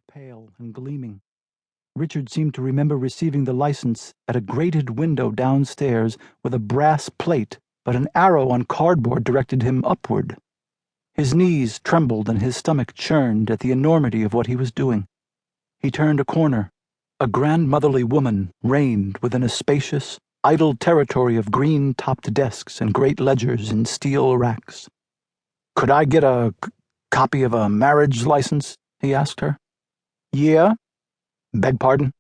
pale and gleaming. Richard seemed to remember receiving the license at a grated window downstairs with a brass plate, but an arrow on cardboard directed him upward. His knees trembled and his stomach churned at the enormity of what he was doing. He turned a corner. A grandmotherly woman reigned within a spacious, idle territory of green-topped desks and great ledgers in steel racks. "Could I get a copy of a marriage license?" he asked her. "Year?" "Beg pardon?"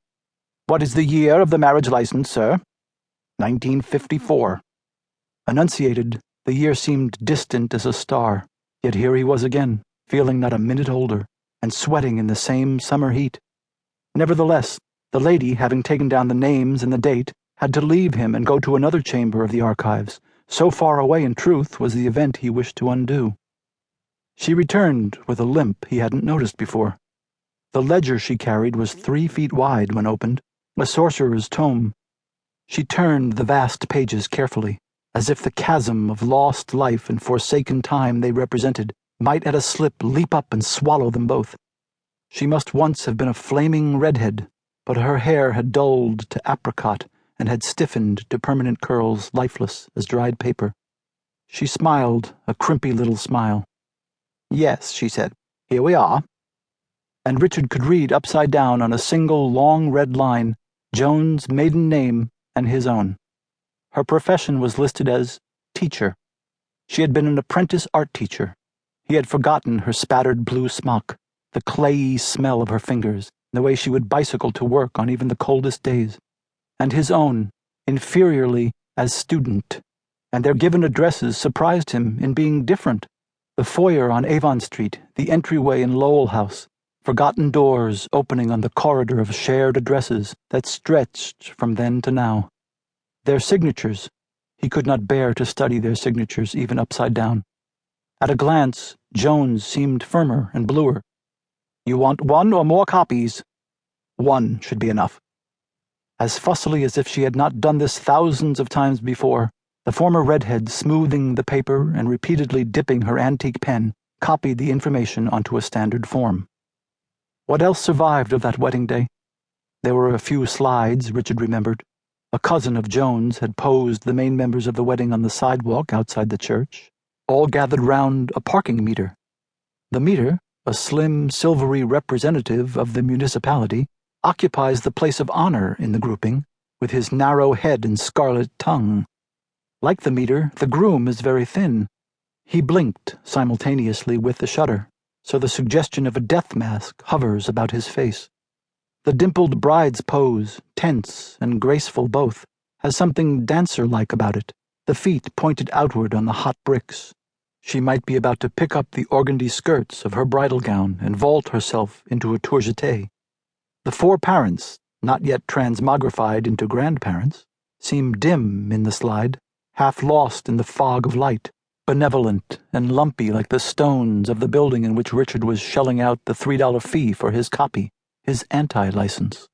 "What is the year of the marriage license, sir?" 1954. Enunciated, the year seemed distant as a star, yet here he was again, feeling not a minute older, and sweating in the same summer heat. Nevertheless, the lady, having taken down the names and the date, had to leave him and go to another chamber of the archives. So far away, in truth, was the event he wished to undo. She returned with a limp he hadn't noticed before. The ledger she carried was 3 feet wide when opened, a sorcerer's tome. She turned the vast pages carefully, as if the chasm of lost life and forsaken time they represented might at a slip leap up and swallow them both. She must once have been a flaming redhead, but her hair had dulled to apricot and had stiffened to permanent curls lifeless as dried paper. She smiled, a crimpy little smile. "Yes," she said, "here we are." And Richard could read upside down on a single long red line Joan's maiden name and his own. Her profession was listed as teacher. She had been an apprentice art teacher. He had forgotten her spattered blue smock, the clayey smell of her fingers, the way she would bicycle to work on even the coldest days. And his own, inferiorly, as student. And their given addresses surprised him in being different. The foyer on Avon Street, the entryway in Lowell House, forgotten doors opening on the corridor of shared addresses that stretched from then to now. Their signatures, he could not bear to study their signatures even upside down. At a glance, Joan's seemed firmer and bluer. "You want 1 or more copies?" 1 should be enough. As fussily as if she had not done this thousands of times before, the former redhead, smoothing the paper and repeatedly dipping her antique pen, copied the information onto a standard form. What else survived of that wedding day? There were a few slides, Richard remembered. A cousin of Joan's had posed the main members of the wedding on the sidewalk outside the church, all gathered round a parking meter. The meter, a slim, silvery representative of the municipality, occupies the place of honor in the grouping, with his narrow head and scarlet tongue. Like the meter, the groom is very thin. He blinked simultaneously with the shutter, so the suggestion of a death mask hovers about his face. The dimpled bride's pose, tense and graceful both, has something dancer-like about it, the feet pointed outward on the hot bricks. She might be about to pick up the organdy skirts of her bridal gown and vault herself into a tourgetée. The 4 parents, not yet transmogrified into grandparents, seem dim in the slide, half lost in the fog of light, benevolent and lumpy like the stones of the building in which Richard was shelling out the $3 fee for his copy, his anti-license.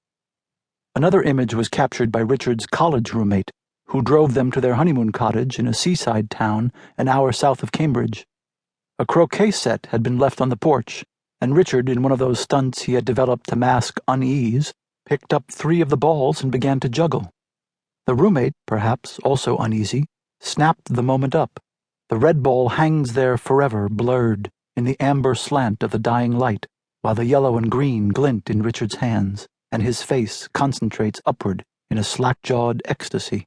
Another image was captured by Richard's college roommate, who drove them to their honeymoon cottage in a seaside town an hour south of Cambridge. A croquet set had been left on the porch, and Richard, in one of those stunts he had developed to mask unease, picked up 3 of the balls and began to juggle. The roommate, perhaps also uneasy, snapped the moment up. The red ball hangs there forever, blurred, in the amber slant of the dying light, while the yellow and green glint in Richard's hands, and his face concentrates upward in a slack-jawed ecstasy.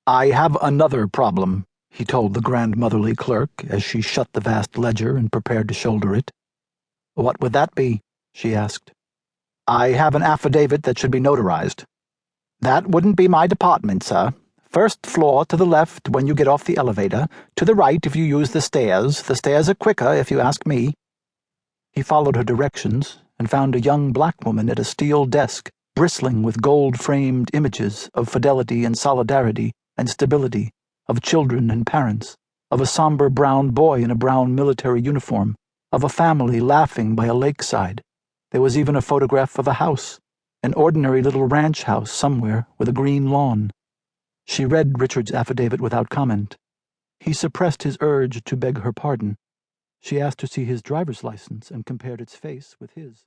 "I have another problem," he told the grandmotherly clerk as she shut the vast ledger and prepared to shoulder it. "What would that be?" she asked. "I have an affidavit that should be notarized." "That wouldn't be my department, sir. First floor to the left when you get off the elevator, to the right if you use the stairs. The stairs are quicker, if you ask me." He followed her directions and found a young black woman at a steel desk, bristling with gold-framed images of fidelity and solidarity and stability, of children and parents, of a somber brown boy in a brown military uniform, of a family laughing by a lakeside. There was even a photograph of a house, an ordinary little ranch house somewhere with a green lawn. She read Richard's affidavit without comment. He suppressed his urge to beg her pardon. She asked to see his driver's license and compared its face with his.